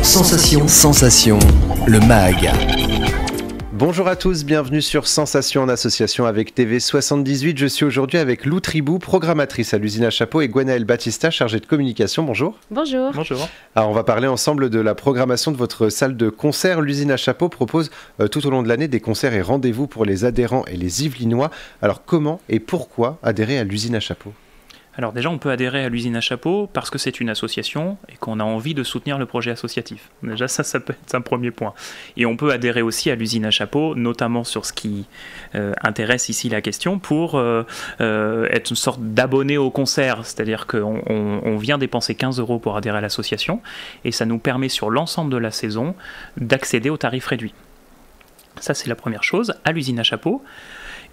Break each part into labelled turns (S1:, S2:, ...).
S1: Sensation, le MAG.
S2: Bonjour à tous, bienvenue sur Sensation en association avec TV78. Je suis aujourd'hui avec Lou Tribou, programmatrice à l'usine à chapeau, et Gwenaëlle Battista, chargée de communication. Bonjour.
S3: Bonjour.
S4: Bonjour.
S2: Alors on va parler ensemble de la programmation de votre salle de concert. L'usine à chapeau propose tout au long de l'année des concerts et rendez-vous pour les adhérents et les Yvelinois. Alors comment et pourquoi adhérer à l'usine à chapeau ?
S4: Alors déjà, on peut adhérer à l'usine à chapeau parce que c'est une association et qu'on a envie de soutenir le projet associatif. Déjà, ça peut être un premier point. Et on peut adhérer aussi à l'usine à chapeau, notamment sur ce qui intéresse ici la question, pour être une sorte d'abonné au concert. C'est-à-dire qu'on vient dépenser 15 € pour adhérer à l'association et ça nous permet sur l'ensemble de la saison d'accéder au tarif réduit. Ça, c'est la première chose, à l'usine à chapeau.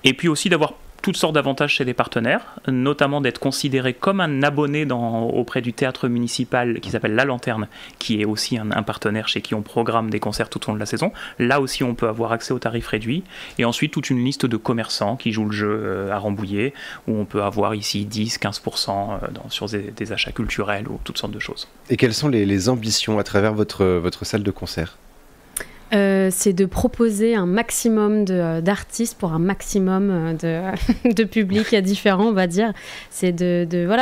S4: Et puis aussi d'avoir toutes sortes d'avantages chez des partenaires, notamment d'être considéré comme un abonné auprès du théâtre municipal qui s'appelle La Lanterne, qui est aussi un partenaire chez qui on programme des concerts tout au long de la saison. Là aussi, on peut avoir accès au tarif réduit. Et ensuite, toute une liste de commerçants qui jouent le jeu à Rambouillet, où on peut avoir ici 10-15% sur des achats culturels ou toutes sortes de choses.
S2: Et quelles sont les ambitions à travers votre salle de concert ?
S3: C'est de proposer un maximum d'artistes pour un maximum de publics différents, on va dire. C'est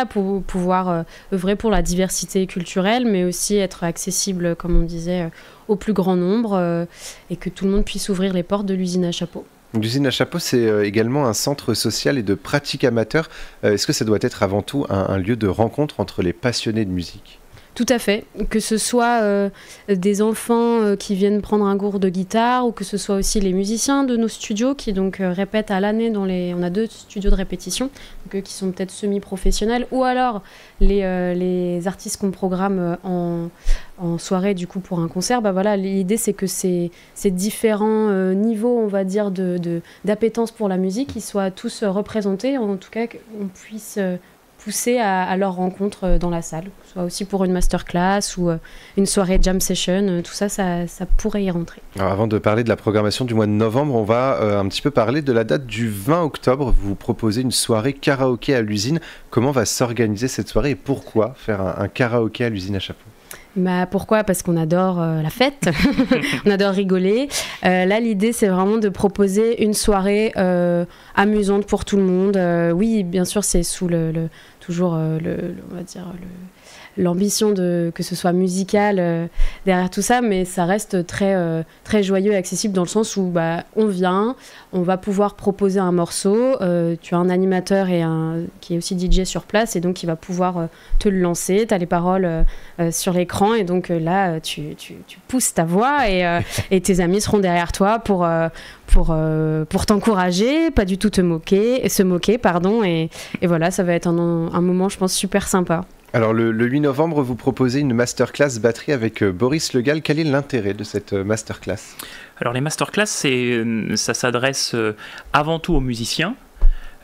S3: pour pouvoir œuvrer pour la diversité culturelle, mais aussi être accessible, comme on disait, au plus grand nombre et que tout le monde puisse ouvrir les portes de l'usine à chapeau.
S2: L'usine à chapeau, c'est également un centre social et de pratique amateur. Est-ce que ça doit être avant tout un lieu de rencontre entre les passionnés de musique ?
S3: Tout à fait, que ce soit des enfants qui viennent prendre un cours de guitare ou que ce soit aussi les musiciens de nos studios qui donc répètent à l'année on a 2 studios de répétition donc, qui sont peut-être semi-professionnels ou alors les artistes qu'on programme en soirée du coup pour un concert. L'idée c'est que ces différents niveaux on va dire d'appétence pour la musique ils soient tous représentés, en tout cas qu'on puisse pousser à leur rencontre dans la salle, soit aussi pour une masterclass ou une soirée jam session, tout ça pourrait y rentrer.
S2: Alors avant de parler de la programmation du mois de novembre, on va un petit peu parler de la date du 20 octobre. Vous proposez une soirée karaoké à l'usine. Comment va s'organiser cette soirée et pourquoi faire un karaoké à l'usine à chapeau ?
S3: Pourquoi ? Parce qu'on adore la fête, on adore rigoler. Là, l'idée, c'est vraiment de proposer une soirée amusante pour tout le monde. Oui, bien sûr, c'est sous toujours on va dire l'ambition que ce soit musical derrière tout ça, mais ça reste très, très joyeux et accessible dans le sens où on vient, on va pouvoir proposer un morceau, tu as un animateur qui est aussi DJ sur place et donc il va pouvoir te le lancer, tu as les paroles sur l'écran et donc là tu pousses ta voix et tes amis seront derrière toi pour t'encourager, pas du tout se moquer, et voilà, ça va être un moment je pense super sympa.
S2: Alors le 8 novembre, vous proposez une masterclass batterie avec Boris Le Gall. Quel est l'intérêt de cette masterclass ?
S4: Alors les masterclass, ça s'adresse avant tout aux musiciens.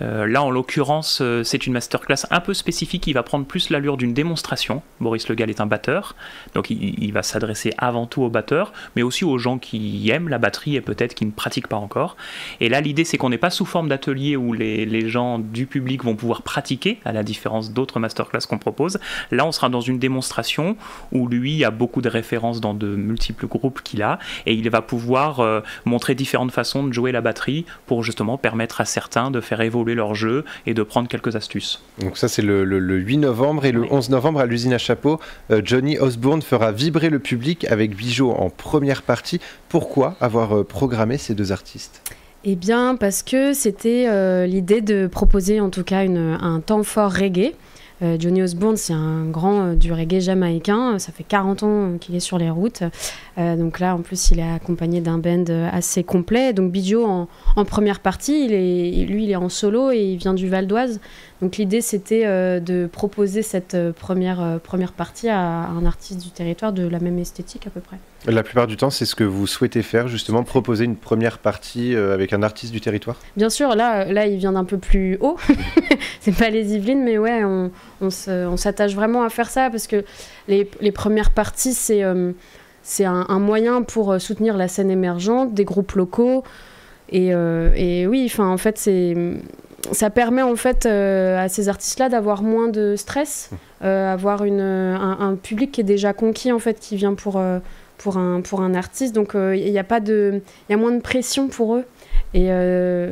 S4: Là, en l'occurrence, c'est une masterclass un peu spécifique qui va prendre plus l'allure d'une démonstration. Boris Le Gall est un batteur, donc il va s'adresser avant tout aux batteurs, mais aussi aux gens qui aiment la batterie et peut-être qui ne pratiquent pas encore. Et là, l'idée, c'est qu'on n'est pas sous forme d'atelier où les gens du public vont pouvoir pratiquer, à la différence d'autres masterclass qu'on propose. Là, on sera dans une démonstration où lui a beaucoup de références dans de multiples groupes qu'il a, et il va pouvoir montrer différentes façons de jouer la batterie pour justement permettre à certains de faire évoluer leur jeu et de prendre quelques astuces.
S2: Donc ça c'est le 8 novembre et le 11 novembre à l'usine à chapeau, Johnny Osbourne fera vibrer le public avec Bijou en première partie. Pourquoi avoir programmé ces 2 artistes ?
S3: Eh bien parce que c'était l'idée de proposer en tout cas un temps fort reggae. Johnny Osbourne, c'est un grand du reggae jamaïcain, ça fait 40 ans qu'il est sur les routes, donc là en plus il est accompagné d'un band assez complet, donc Bijou en première partie, il est en solo et il vient du Val d'Oise, donc l'idée c'était de proposer cette première partie à un artiste du territoire de la même esthétique à peu près.
S2: La plupart du temps, c'est ce que vous souhaitez faire, justement, proposer une première partie avec un artiste du territoire ? Bien
S3: sûr, là il vient d'un peu plus haut, c'est pas les Yvelines, mais ouais, on s'attache vraiment à faire ça parce que les premières parties, c'est un moyen pour soutenir la scène émergente, des groupes locaux, et oui, en fait, ça permet en fait à ces artistes-là d'avoir moins de stress, avoir un public qui est déjà conquis en fait, qui vient pour pour un artiste. Donc il y a moins de pression pour eux. Et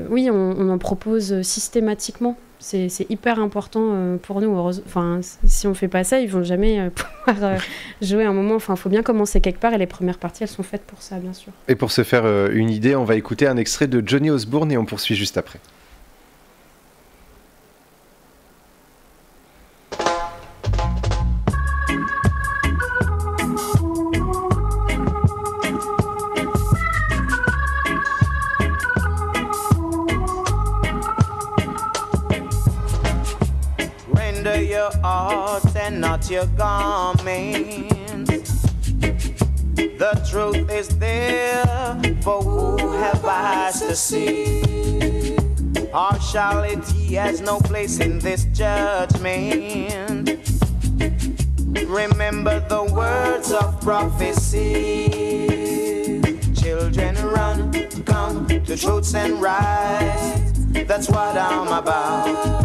S3: oui, on en propose systématiquement. C'est hyper important pour nous. Enfin, si on fait pas ça, ils vont jamais pouvoir jouer un moment. Enfin, il faut bien commencer quelque part et les premières parties, elles sont faites pour ça, bien sûr.
S2: Et pour se faire une idée, on va écouter un extrait de Johnny Osbourne et on poursuit juste après.
S5: Your art and not your garments. The truth is there for who have eyes to see. Partiality has no place in this judgment. Remember the words of prophecy. Children run, come to truths and rights. That's what I'm about.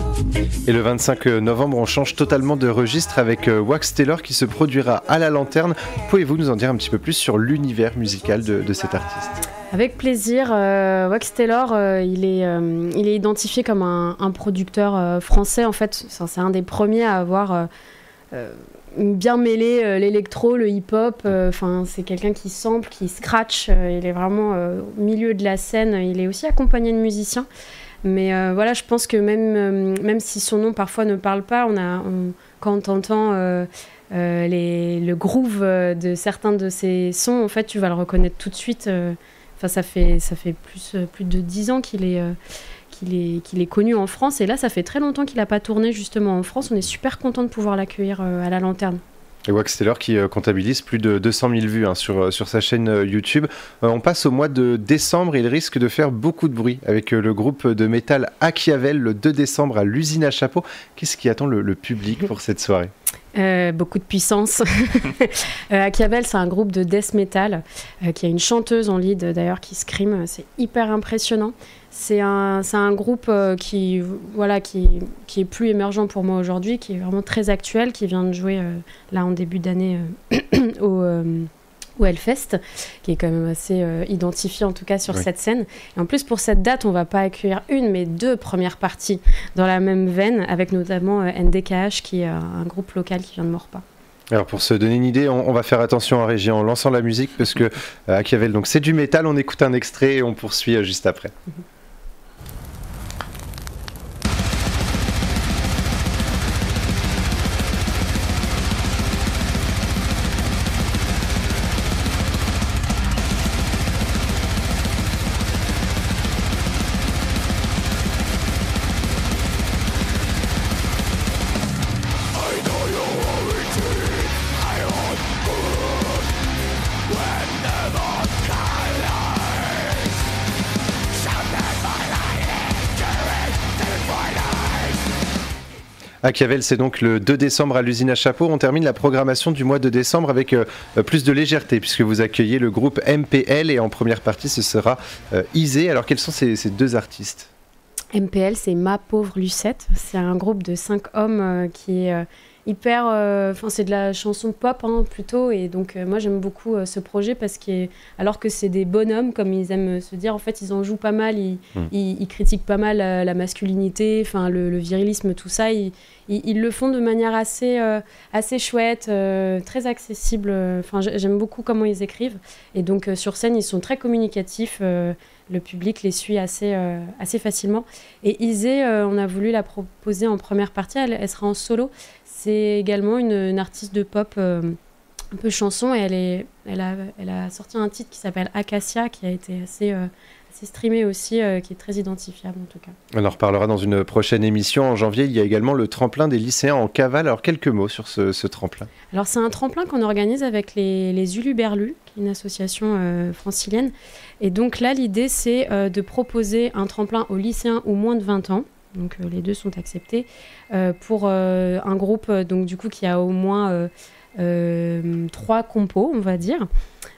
S2: Et le 25 novembre, on change totalement de registre avec Wax Taylor qui se produira à la Lanterne. Pouvez-vous nous en dire un petit peu plus sur l'univers musical de cet artiste ?
S3: Avec plaisir. Wax Taylor, il est identifié comme un producteur français. En fait, c'est un des premiers à avoir bien mêlé l'électro, le hip-hop. C'est quelqu'un qui sample, qui scratch. Il est vraiment au milieu de la scène. Il est aussi accompagné de musiciens. Mais voilà, je pense que même si son nom parfois ne parle pas, quand on entend le groove de certains de ses sons, en fait, tu vas le reconnaître tout de suite. Ça fait plus de 10 ans qu'il est connu en France. Et là, ça fait très longtemps qu'il n'a pas tourné justement en France. On est super content de pouvoir l'accueillir à la Lanterne.
S2: Et Wax Taylor qui comptabilise plus de 200 000 vues sur sa chaîne YouTube. On passe au mois de décembre et il risque de faire beaucoup de bruit avec le groupe de métal Achiavel le 2 décembre à l'Usine à Chapeau. Qu'est-ce qui attend le public pour cette soirée ?
S3: Beaucoup de puissance. Achiavel, c'est un groupe de death metal qui a une chanteuse en lead d'ailleurs qui scream. C'est hyper impressionnant. C'est un groupe qui est plus émergent pour moi aujourd'hui, qui est vraiment très actuel, qui vient de jouer là en début d'année au Hellfest, qui est quand même assez identifié en tout cas sur cette scène. Et en plus pour cette date, on va pas accueillir une mais 2 premières parties dans la même veine, avec notamment NDKH qui est un groupe local qui vient de Maurepas.
S2: Alors pour se donner une idée, on va faire attention en régie en lançant la musique parce que Achiavel, donc c'est du métal, on écoute un extrait et on poursuit juste après. Achiavel, c'est donc le 2 décembre à l'Usine à Chapeau. On termine la programmation du mois de décembre avec plus de légèreté puisque vous accueillez le groupe MPL et en première partie ce sera Isé. Alors quels sont ces 2 artistes ?
S3: MPL, c'est Ma Pauvre Lucette. C'est un groupe de 5 hommes qui est hyper... c'est de la chanson pop plutôt. Et donc moi j'aime beaucoup ce projet parce alors que c'est des bonhommes, comme ils aiment se dire, en fait ils en jouent pas mal, ils critiquent pas mal la masculinité, le virilisme, tout ça. Ils le font de manière assez chouette, très accessible. J'aime beaucoup comment ils écrivent. Et donc sur scène, ils sont très communicatifs. Le public les suit assez facilement. Et Isé, on a voulu la proposer en première partie. Elle sera en solo. C'est également une artiste de pop un peu chanson. Et elle a sorti un titre qui s'appelle Acacia, qui a été assez streamé aussi, qui est très identifiable en tout cas. On
S2: en reparlera dans une prochaine émission. En janvier, il y a également le tremplin des lycéens en cavale. Alors quelques mots sur ce tremplin.
S3: Alors c'est un tremplin qu'on organise avec les Uluberlus, qui est une association francilienne. Et donc là, l'idée, c'est de proposer un tremplin aux lycéens ou moins de 20 ans. Donc les 2 sont acceptés pour un groupe donc du coup qui a au moins 3 compos, on va dire.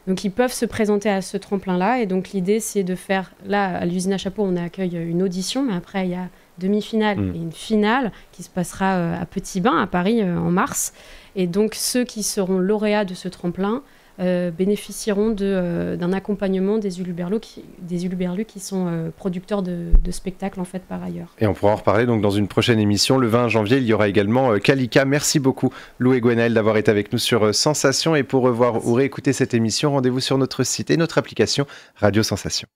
S3: Donc ils peuvent se présenter à ce tremplin-là. Et donc l'idée, c'est de faire... Là, à l'Usine à Chapeau, on accueille une audition, mais après, il y a demi-finale et une finale qui se passera à Petit Bain, à Paris, en mars. Et donc ceux qui seront lauréats de ce tremplin bénéficieront d'un accompagnement des huluberlus qui sont producteurs de spectacles en fait par ailleurs.
S2: Et on pourra en reparler donc dans une prochaine émission. Le 20 janvier, il y aura également Kalika. Merci beaucoup Lou et Gwenaëlle d'avoir été avec nous sur Sensation. Et pour revoir ou réécouter cette émission, rendez-vous sur notre site et notre application Radio Sensation.